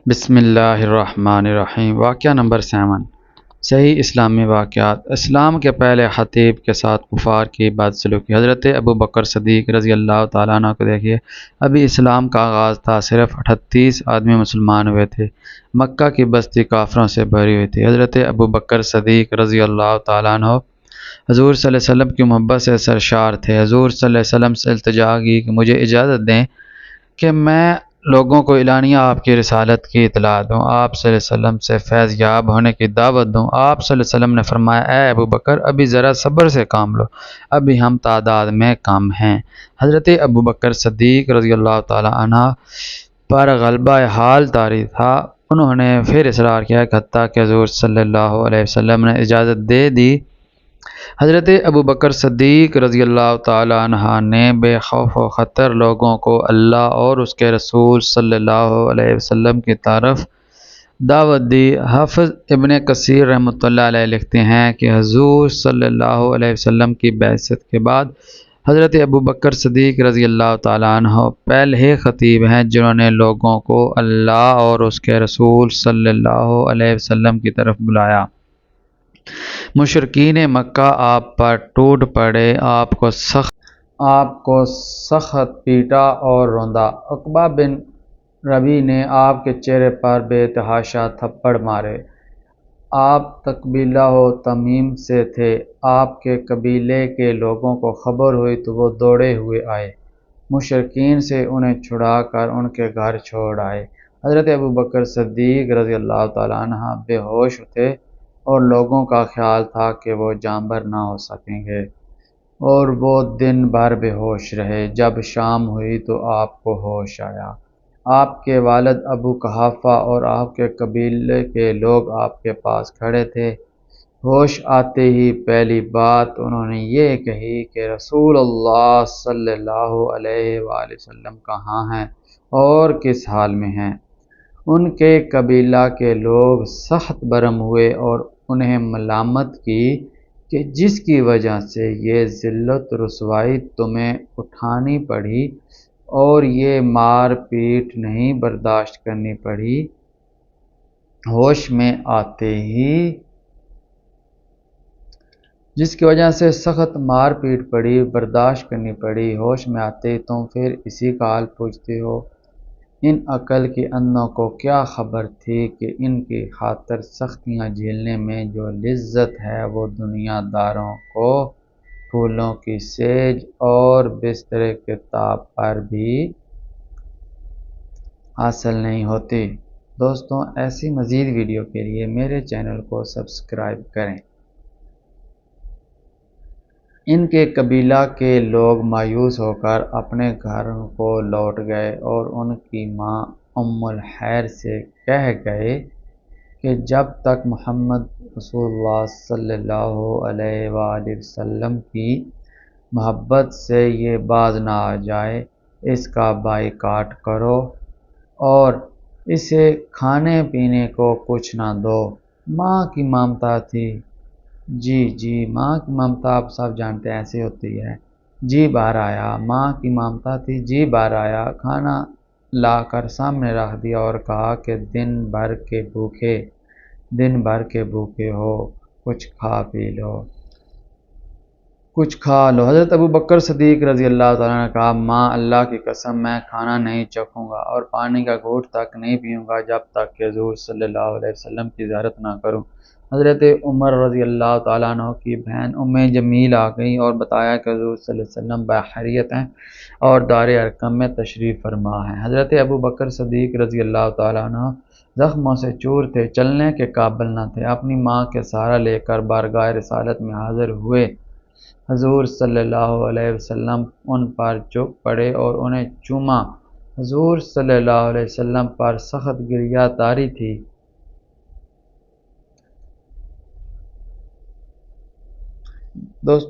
بسم اللہ الرحمن الرحیم۔ واقعہ نمبر 7، صحیح اسلامی واقعات۔ اسلام کے پہلے خطیب کے ساتھ کفار کی بدسلوکی۔ حضرت ابو بکر صدیق رضی اللہ تعالیٰ عنہ کو دیکھیے، ابھی اسلام کا آغاز تھا، صرف 38 آدمی مسلمان ہوئے تھے، مکہ کی بستی کافروں سے بھری ہوئی تھی۔ حضرت ابو بکر صدیق رضی اللہ تعالیٰ عنہ حضور صلی اللہ علیہ وسلم کی محبت سے سرشار تھے۔ حضور صلی اللہ علیہ وسلم سے التجا کی کہ مجھے اجازت دیں کہ میں لوگوں کو اعلانیہ آپ کی رسالت کی اطلاع دوں، آپ صلی اللہ علیہ وسلم سے فیض یاب ہونے کی دعوت دوں۔ آپ صلی اللہ علیہ وسلم نے فرمایا، اے ابو بکر، ابھی ذرا صبر سے کام لو، ابھی ہم تعداد میں کم ہیں۔ حضرت ابو بکر صدیق رضی اللہ تعالی عنہ پر غلبہ حال طاری تھا۔ انہوں نے پھر اصرار کیا کہ حتیٰ کہ حضور صلی اللہ علیہ وسلم نے اجازت دے دی۔ حضرت ابو بکر صدیق رضی اللہ تعالی عنہ نے بے خوف و خطر لوگوں کو اللہ اور اس کے رسول صلی اللہ علیہ وسلم کی طرف دعوت دی۔ حافظ ابن کثیر رحمۃ اللہ علیہ لکھتے ہیں کہ حضور صلی اللہ علیہ وسلم کی بعثت کے بعد حضرت ابو بکر صدیق رضی اللہ تعالی عنہ پہلے خطیب ہیں جنہوں نے لوگوں کو اللہ اور اس کے رسول صلی اللہ علیہ وسلم کی طرف بلایا۔ مشرکین مکہ آپ پر ٹوٹ پڑے، آپ کو سخت پیٹا اور روندا۔ عقبہ بن ربیع نے آپ کے چہرے پر بے تحاشا تھپڑ مارے۔ آپ قبیلہ تمیم سے تھے۔ آپ کے قبیلے کے لوگوں کو خبر ہوئی تو وہ دوڑے ہوئے آئے، مشرکین سے انہیں چھڑا کر ان کے گھر چھوڑ آئے۔ حضرت ابو بکر صدیق رضی اللہ تعالیٰ عنہ بے ہوش تھے اور لوگوں کا خیال تھا کہ وہ جانبر نہ ہو سکیں گے، اور وہ دن بھر بے ہوش رہے۔ جب شام ہوئی تو آپ کو ہوش آیا۔ آپ کے والد ابو قحافہ اور آپ کے قبیلے کے لوگ آپ کے پاس کھڑے تھے۔ ہوش آتے ہی پہلی بات انہوں نے یہ کہی کہ رسول اللہ صلی اللہ علیہ وآلہ وسلم کہاں ہیں اور کس حال میں ہیں؟ ان کے قبیلہ کے لوگ سخت برہم ہوئے اور انہیں ملامت کی کہ جس کی وجہ سے یہ ذلت رسوائی تمہیں اٹھانی پڑی اور یہ مار پیٹ نہیں برداشت کرنی پڑی، ہوش میں آتے ہی جس کی وجہ سے سخت مار پیٹ پڑی برداشت کرنی پڑی، ہوش میں آتے ہی تم پھر اسی کا حال پوچھتے ہو۔ ان عقل کے اندھوں کو کیا خبر تھی کہ ان کی خاطر سختیاں جھیلنے میں جو لذت ہے وہ دنیا داروں کو پھولوں کی سیج اور بستر کے تاب پر بھی حاصل نہیں ہوتی۔ دوستوں، ایسی مزید ویڈیو کے لیے میرے چینل کو سبسکرائب کریں۔ ان کے قبیلہ کے لوگ مایوس ہو کر اپنے گھروں کو لوٹ گئے اور ان کی ماں ام الخیر سے کہہ گئے کہ جب تک محمد رسول اللہ صلی اللہ علیہ وآلہ وسلم کی محبت سے یہ باز نہ آ جائے، اس کا بائیکاٹ کرو اور اسے کھانے پینے کو کچھ نہ دو۔ ماں کی ممتا تھی، جی ماں کی ممتا آپ سب جانتے ہیں ایسی ہوتی ہے۔ جی بار آیا، ماں کی ممتا تھی، جی بار آیا، کھانا لا کر سامنے رکھ دیا اور کہا کہ دن بھر کے بھوکے ہو، کچھ کھا لو۔ حضرت ابو بکر صدیق رضی اللہ تعالیٰ نے کہا، ماں، اللہ کی قسم میں کھانا نہیں چکھوں گا اور پانی کا گھونٹ تک نہیں پیوں گا جب تک کہ حضور صلی اللہ علیہ وسلم کی زیارت نہ کروں۔ حضرت عمر رضی اللہ تعالیٰ عنہ کی بہن ام جمیل آ گئی اور بتایا کہ حضور صلی اللہ علیہ وسلم بخیریت ہیں اور دار ارقم میں تشریف فرما ہیں۔ حضرت ابو بکر صدیق رضی اللہ تعالیٰ عنہ زخموں سے چور تھے، چلنے کے قابل نہ تھے، اپنی ماں کے سہارا لے کر بارگاہ رسالت میں حاضر ہوئے۔ حضور صلی اللہ علیہ وسلم ان پر جھک پڑے اور انہیں چوما۔ حضور صلی اللہ علیہ وسلم پر سخت گریہ طاری تھی۔ دوست